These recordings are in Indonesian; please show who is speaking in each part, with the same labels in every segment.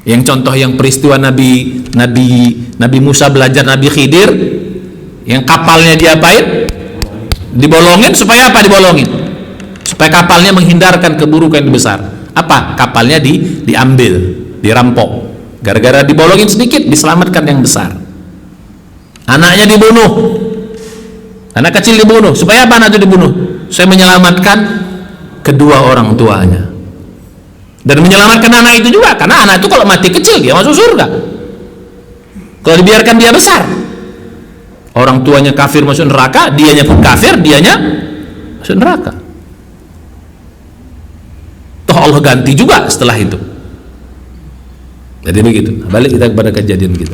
Speaker 1: Yang contoh yang peristiwa Nabi Musa belajar Nabi Khidir, yang kapalnya diapain? Dibolongin. Supaya apa dibolongin? Supaya kapalnya menghindarkan keburukan yang besar. Apa? Kapalnya diambil, dirampok. Gara-gara dibolongin sedikit, diselamatkan yang besar. Anaknya dibunuh, anak kecil dibunuh. Supaya apa anak itu dibunuh? Saya menyelamatkan kedua orang tuanya, dan menyelamatkan anak itu juga, karena anak itu kalau mati kecil dia masuk surga. Kalau dibiarkan dia besar, orang tuanya kafir masuk neraka, dianya pun kafir, dianya masuk neraka. Toh Allah ganti juga setelah itu. Jadi begitu. Balik kita kepada kejadian kita.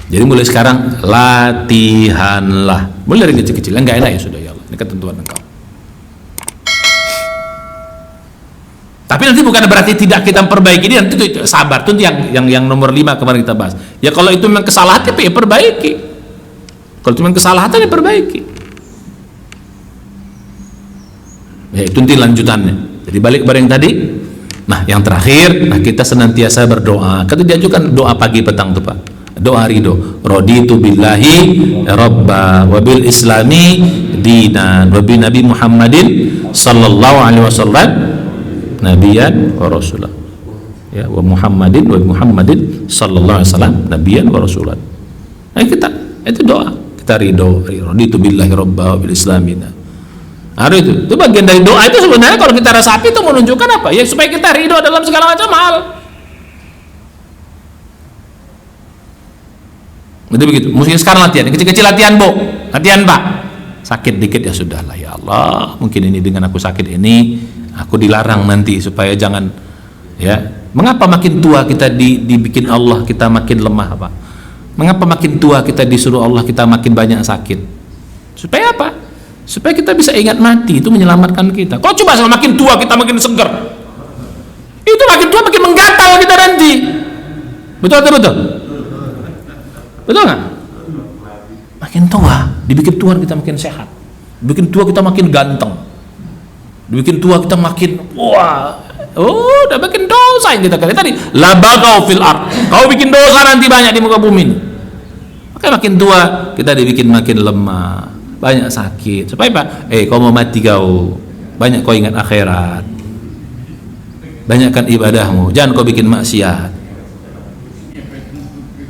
Speaker 1: Jadi mulai sekarang latihanlah, mulai dari kecil-kecil. Enggak enak ya sudah, ya Allah, ini ketentuan Engkau. Tapi nanti bukan berarti tidak kita perbaiki dia, nanti itu sabar. Itu yang nomor 5 kemarin kita bahas. Ya kalau itu memang kesalahan ya perbaiki. Kalau itu memang kesalahan ya perbaiki. Ya itu nanti lanjutannya. Jadi balik kepada yang tadi. Nah yang terakhir, kita senantiasa berdoa. Kita diajukan doa pagi petang tuh Pak. Doa ridho. Raditu billahi rabba wa bil islami dinan wa bi nabi Muhammadin sallallahu alaihi wasallam nabiyan wa rasulah. Ya, wa Muhammadin sallallahu alaihi wasallam nabiyan wa rasulah. Nah kita itu doa. Kita ridho. Raditu billahi rabba wa bil islami dinan. Ada itu bagian dari doa. Itu sebenarnya kalau kita rasa api itu menunjukkan apa? Ya supaya kita ridho dalam segala macam hal. Itu begitu. Mungkin sekarang latihan, kecil-kecil latihan Bu, latihan Pak. Sakit dikit ya sudahlah, ya Allah. Mungkin ini dengan aku sakit ini, aku dilarang nanti supaya jangan. Ya, mengapa makin tua kita dibikin Allah kita makin lemah Pak? Mengapa makin tua kita disuruh Allah kita makin banyak sakit? Supaya apa? Supaya kita bisa ingat mati, itu menyelamatkan kita. Kok coba kalau makin tua kita makin seger, itu makin tua makin menggatal kita nanti. Betul atau betul? Betul nggak? Makin tua, dibikin tua kita makin sehat, dibikin tua kita makin ganteng, dibikin tua kita makin udah makin dosa yang kita kali tadi. Labagau fil ard, kau bikin dosa nanti banyak di muka bumi ini. Makanya makin tua kita dibikin makin lemah, banyak sakit. Supaya apa? Kau mau mati kau, banyak kau ingat akhirat, banyakkan ibadahmu, jangan kau bikin maksiat.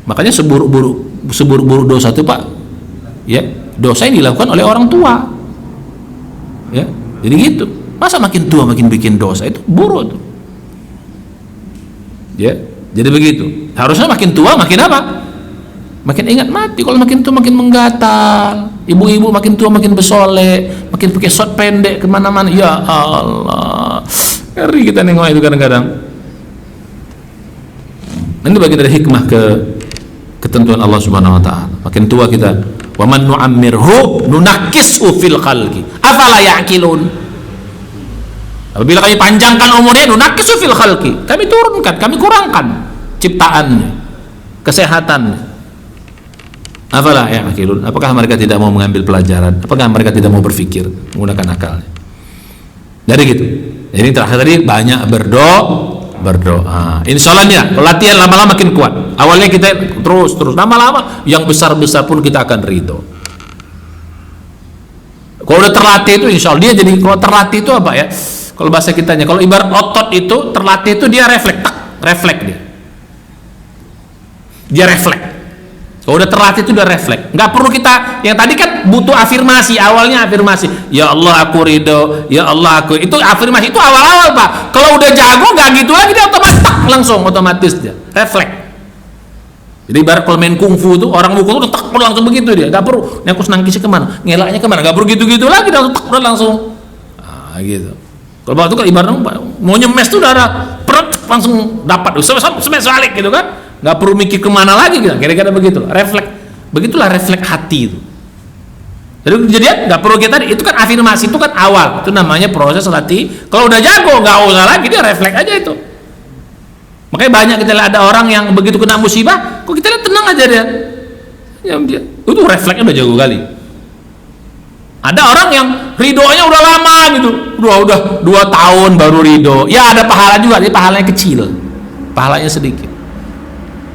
Speaker 1: Makanya seburuk-buruk dosa itu Pak, ya dosa yang dilakukan oleh orang tua, ya jadi gitu. Masa makin tua makin bikin dosa, itu buruk tuh, ya jadi begitu. Harusnya makin tua makin apa? Makin ingat mati. Kalau makin tua makin menggatal, ibu-ibu makin tua makin bersolek, makin pakai short pendek kemana-mana. Ya Allah, ngeri kita nengok itu kadang-kadang. Ini bagian dari hikmah ketentuan Allah Subhanahu wa taala. Makin tua kita, wa man nu'ammirhu nunakkishu fil khalqi afala ya'qilun. Apabila kami panjangkan umurnya, nunakkishu fil khalqi, kami turunkan, kami kurangkan ciptaannya, kesehatannya. Afala ya'qilun. Apakah mereka tidak mau mengambil pelajaran? Apakah mereka tidak mau berpikir, menggunakan akalnya? Jadi gitu. Jadi terakhir tadi banyak berdoa. Insya Allah ya, latihan lama-lama makin kuat. Awalnya kita terus, lama-lama yang besar-besar pun kita akan ridho. Kalau udah terlatih itu, insya Allah dia jadi. Kalau terlatih itu apa ya? Kalau bahasa kitanya, kalau ibarat otot itu terlatih itu dia refleks dia refleks. Kalau udah terlatih itu udah refleks. Nggak perlu kita, yang tadi kan butuh afirmasi. Awalnya afirmasi, ya Allah aku ridho, ya Allah aku, itu afirmasi itu awal-awal Pak. Kalau udah jago nggak gitu lagi, dia otomatis dia refleks. Jadi ibarat kalau main kungfu itu, orang mukul tuh langsung begitu dia, nggak perlu aku nangkisnya kemana, ngelaknya kemana, nggak perlu gitu-gitu lagi, dia langsung gitu. Kalau waktu kan ibarat mau nyemes tuh udah ada langsung dapat, semes balik gitu kan, nggak perlu mikir kemana lagi gitu. Kira-kira begitu, refleks. Begitulah refleks hati itu. Jadi nggak perlu kita, itu kan afirmasi, itu kan awal, itu namanya proses latih. Kalau udah jago nggak usah lagi, dia refleks aja itu. Makanya banyak kita lihat ada orang yang begitu kena musibah, kok kita lihat tenang aja dia. Itu refleksnya udah jago kali. Ada orang yang ridhonya udah lama gitu, udah 2 tahun baru ridho. Ya ada pahala juga, tapi pahalanya kecil, pahalanya sedikit.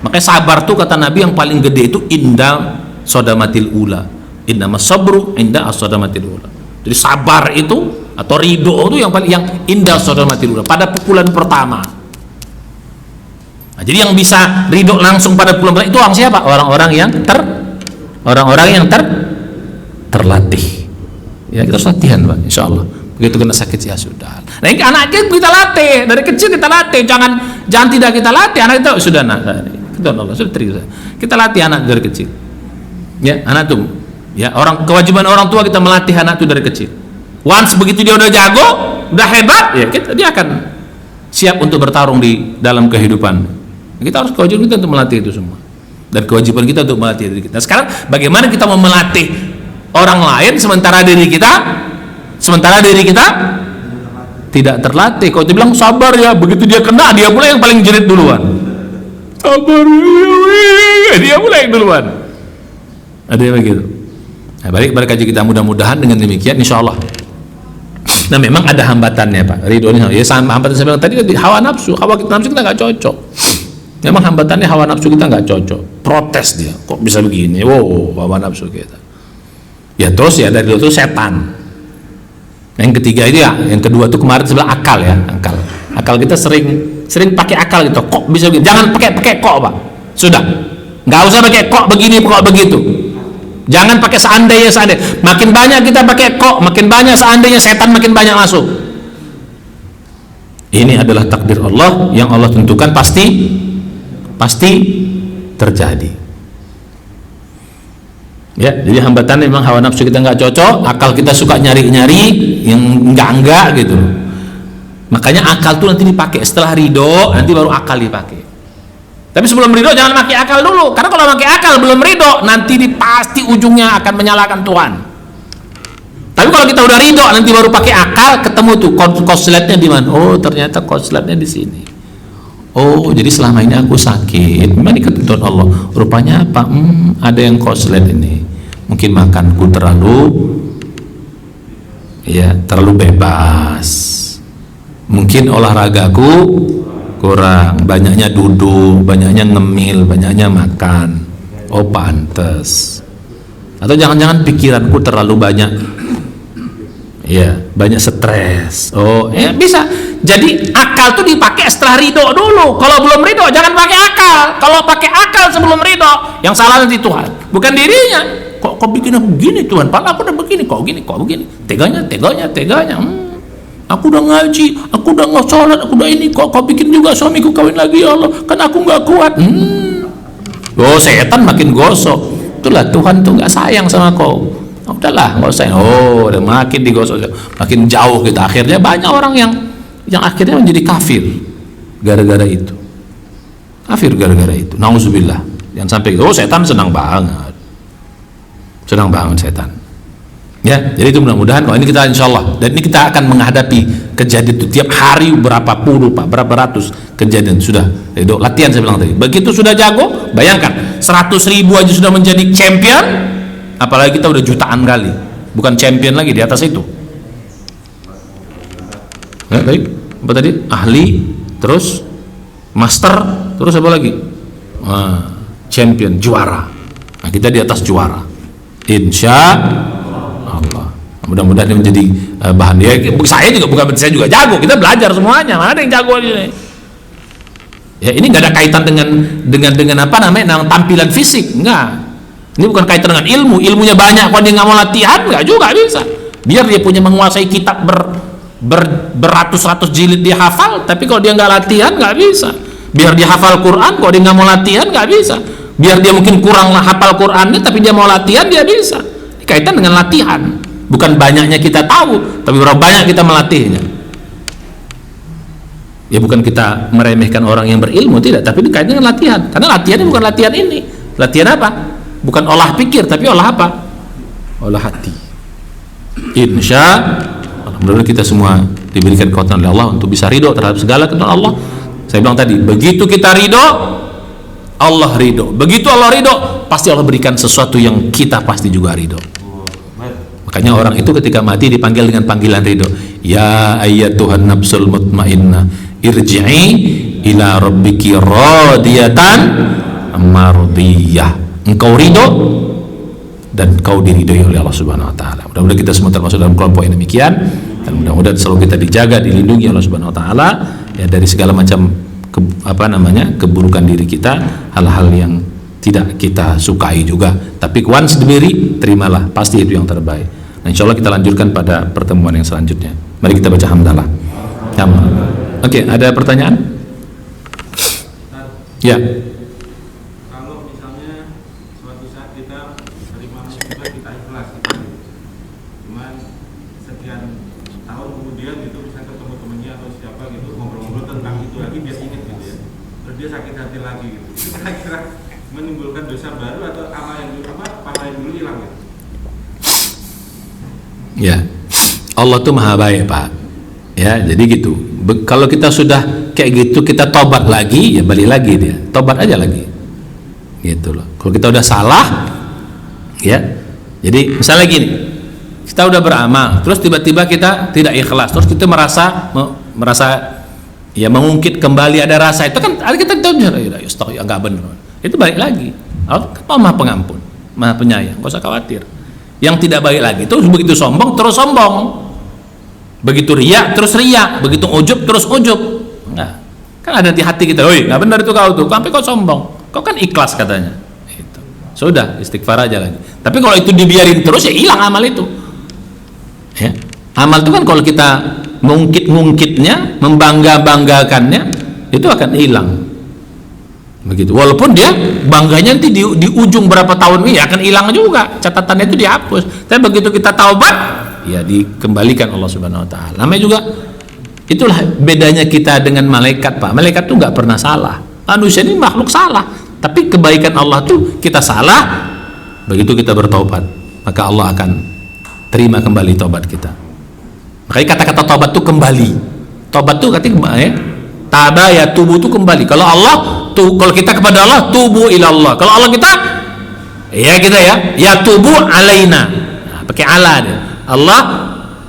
Speaker 1: Makanya sabar tuh kata Nabi yang paling gede itu inda sodamatil ula. Innamas sabru inda as-sodamatil ula. Jadi sabar itu atau ridho itu yang paling, yang inda sodamatil ula, pada pukulan pertama. Nah, jadi yang bisa ridho langsung pada pukulan pertama itu orang siapa? Orang-orang yang terlatih. Ya, kita harus latihan, Pak, insyaallah. Begitu kena sakit ya sudah. Nah, ini anak kita latih dari kecil, kita latih. Jangan tidak kita latih anak itu sudah kita Allah sudah terima. Kita latih anak dari kecil. Ya, anak tuh ya, kewajiban orang tua kita melatih anak itu dari kecil. Once begitu dia udah jago, udah hebat, ya dia akan siap untuk bertarung di dalam kehidupan. Kita harus, kewajiban kita untuk melatih itu semua. Dan kewajiban kita untuk melatih diri kita. Sekarang bagaimana kita mau melatih orang lain sementara diri kita tidak terlatih? Kalau dia bilang sabar ya, begitu dia kena dia pula yang paling jerit duluan. Sabar ya, dia pula yang duluan. Ada yang begitu. Nah, balik kaji kita, mudah-mudahan dengan demikian insyaallah. Nah, memang ada hambatannya, Pak. Ridho ini ya, sama hambatan saya bilang tadi, hawa nafsu kita nggak cocok. Memang hambatannya hawa nafsu kita nggak cocok. Protes dia, kok bisa begini? Wow, hawa nafsu kita. Ya terus ya dari itu setan. Yang ketiga itu ya, yang kedua itu kemarin sebelah akal ya, akal kita sering pakai akal gitu. Kok bisa begini? Jangan pakai kok, Pak. Sudah, nggak usah pakai kok begini, kok begitu. Jangan pakai seandainya. Makin banyak kita pakai kok, makin banyak seandainya, setan makin banyak masuk. Ini adalah takdir Allah yang Allah tentukan, pasti terjadi. Ya, jadi hambatan memang hawa nafsu kita nggak cocok, akal kita suka nyari-nyari yang enggak gitu. Makanya akal tuh nanti dipakai setelah ridho, nanti baru akal dipakai. Tapi sebelum ridho jangan pakai akal dulu, karena kalau pakai akal belum ridho, nanti pasti ujungnya akan menyalahkan Tuhan. Tapi kalau kita udah ridho, nanti baru pakai akal, ketemu tuh konsletnya di mana? Oh, ternyata konsletnya di sini. Oh, jadi selama ini aku sakit. Memang diketentuan Allah. Rupanya apa? Ada yang konslet ini. Mungkin makanku terlalu bebas. Mungkin olahragaku kurang, banyaknya duduk, banyaknya ngemil, banyaknya makan. Oh, pantes. Atau jangan-jangan pikiranku terlalu banyak, ya, banyak stres. Oh, ya bisa. Jadi akal tuh dipakai setelah ridho dulu. Kalau belum ridho jangan pakai akal. Kalau pakai akal sebelum ridho, yang salah nanti Tuhan, bukan dirinya. Kok bikin aku gini Tuhan? Padahal aku udah begini, kok begini? Teganya. Aku udah ngaji, aku udah nggak sholat, aku udah ini, kok bikin juga suamiku kawin lagi ya Allah, kan aku nggak kuat. Oh, setan makin gosok. Itulah Tuhan tuh nggak sayang sama kau. Udahlah, nggak usah. Oh, udah makin digosok, makin jauh kita. Akhirnya banyak orang yang akhirnya menjadi kafir gara-gara itu. Nauzubillah. Yang sampai setan senang banget setan. Ya, jadi itu mudah-mudahan. Ini kita insyaallah, dan ini kita akan menghadapi kejadian itu tiap hari, berapa puluh, Pak, berapa ratus kejadian sudah. Itu latihan saya bilang tadi. Begitu sudah jago, bayangkan 100.000 aja sudah menjadi champion, apalagi kita udah jutaan kali. Bukan champion lagi, di atas itu. Ya, baik. Apa tadi? Ahli, terus master, terus apa lagi? Champion, juara. Nah, kita di atas juara. Insya Allah. Mudah-mudahan ini menjadi bahan. Ya, saya juga jago. Kita belajar semuanya. Mana ada yang jago ini? Ya, ini nggak ada kaitan dengan apa namanya, dengan tampilan fisik. Enggak. Ini bukan kaitan dengan ilmu. Ilmunya banyak. Kalau dia nggak mau latihan, nggak juga bisa. Biar dia punya menguasai kitab beratus-ratus jilid dia hafal, tapi kalau dia nggak latihan nggak bisa. Biar dia hafal Quran, kalau dia nggak mau latihan nggak bisa. Biar dia mungkin kurang hafal Qurannya, tapi dia mau latihan dia bisa. Kaitan dengan latihan, bukan banyaknya kita tahu, tapi berapa banyak kita melatihnya. Ya, bukan kita meremehkan orang yang berilmu, tidak, tapi dikaitkan dengan latihan. Karena latihannya bukan latihan ini. Latihan apa? Bukan olah pikir, tapi olah apa? Olah hati. Insya Allah, mudah-mudahan kita semua diberikan kekuatan oleh Allah untuk bisa ridho terhadap segala ketentuan Allah. Saya bilang tadi, begitu kita ridho, Allah ridho. Begitu Allah ridho, pasti Allah berikan sesuatu yang kita pasti juga ridho. Makanya orang itu ketika mati dipanggil dengan panggilan ridho. Ya ayyatuhan nafsul mutmainnah, irji'i ila rabbiki radiyatan mardiyah. Engkau ridho dan kau diridhoi oleh Allah Subhanahu wa taala. Mudah-mudahan kita semua termasuk dalam kelompok yang demikian, dan mudah-mudahan selalu kita dijaga, dilindungi Allah Subhanahu wa taala ya dari segala macam keburukan diri kita, hal-hal yang tidak kita sukai juga. Tapi once diberi, terimalah, pasti itu yang terbaik. Nah, insyaallah kita lanjutkan pada pertemuan yang selanjutnya. Mari kita baca hamdalah. Oke, ada pertanyaan? Ya.
Speaker 2: Kalau misalnya suatu saat kita terima musibah, kita ikhlas gitu. Cuman sekian tahun kemudian gitu bisa ketemu temennya atau siapa gitu, ngobrol-ngobrol tentang itu lagi, dia ingat gitu ya. Terus dia sakit hati lagi gitu. Itu kira-kira menimbulkan dosa baru atau amal yang dulu pahala yang dulu hilang gitu?
Speaker 1: Ya. Allah tuh maha baik, Pak. Ya, jadi gitu. Kalau kita sudah kayak gitu, kita tobat lagi, ya balik lagi dia, tobat aja lagi, gitu loh. Kalau kita udah salah, ya, jadi misalnya gini, kita udah beramal, terus tiba-tiba kita tidak ikhlas, terus kita merasa ya mengungkit kembali ada rasa itu kan, kita tahu ya nggak benar, itu balik lagi. Allah kan maha pengampun, maha penyayang, nggak usah khawatir. Yang tidak baik lagi, terus begitu sombong, terus sombong. Begitu riya terus riya, begitu ujub terus ujub. Enggak. Kan ada di hati kita, "Woi, enggak benar itu kau tuh. Sampai kau sombong. Kau kan ikhlas," katanya. Itu. Sudah, istighfar aja lagi. Tapi kalau itu dibiarin terus, ya hilang amal itu. Ya. Amal itu kan kalau kita ngungkit-ngungkitnya, membangga-banggakannya, itu akan hilang. Begitu. Walaupun dia bangganya nanti di ujung berapa tahun ini akan hilang juga. Catatannya itu dihapus. Tapi begitu kita taubat, ya dikembalikan Allah Subhanahu wa taala. Namanya juga itulah bedanya kita dengan malaikat, Pak. Malaikat tuh nggak pernah salah. Manusia ini makhluk salah. Tapi kebaikan Allah tuh kita salah, begitu kita bertaubat, maka Allah akan terima kembali taubat kita. Makanya kata-kata taubat tuh kembali. Taubat tuh katanya ya, taba ya tubuh tuh kembali. Kalau Allah tuh, kalau kita kepada Allah tubuh ila Allah. Kalau Allah kita ya tubuh alaina. Nah, pakai ala dia. Allah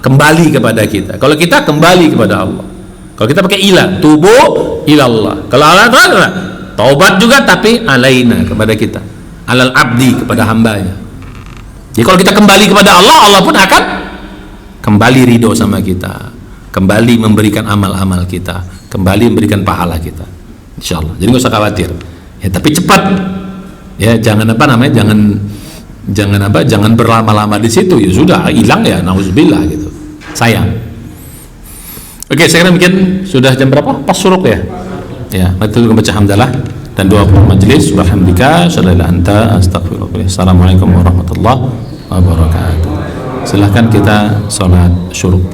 Speaker 1: kembali kepada kita. Kalau kita kembali kepada Allah. Kalau kita pakai ila, tubuh ilallah. Kalau Allah itu adalah taubat juga tapi alaina, kepada kita. Alal abdi, kepada hambanya. Jadi kalau kita kembali kepada Allah, Allah pun akan kembali ridho sama kita, kembali memberikan amal-amal kita, kembali memberikan pahala kita, insyaallah. Jadi nggak usah khawatir. Ya, tapi cepat. Ya, jangan jangan berlama-lama di situ, ya sudah hilang ya, nauzubillah gitu, sayang. Oke, saya kira mungkin sudah jam berapa? Pas suruk ya. Ya, mari kita baca hamdalah dan doa majelis. Subhanallah, syadallah anta, astagfirullah. Assalamualaikum warahmatullahi wabarakatuh. Silahkan kita sholat syuruk.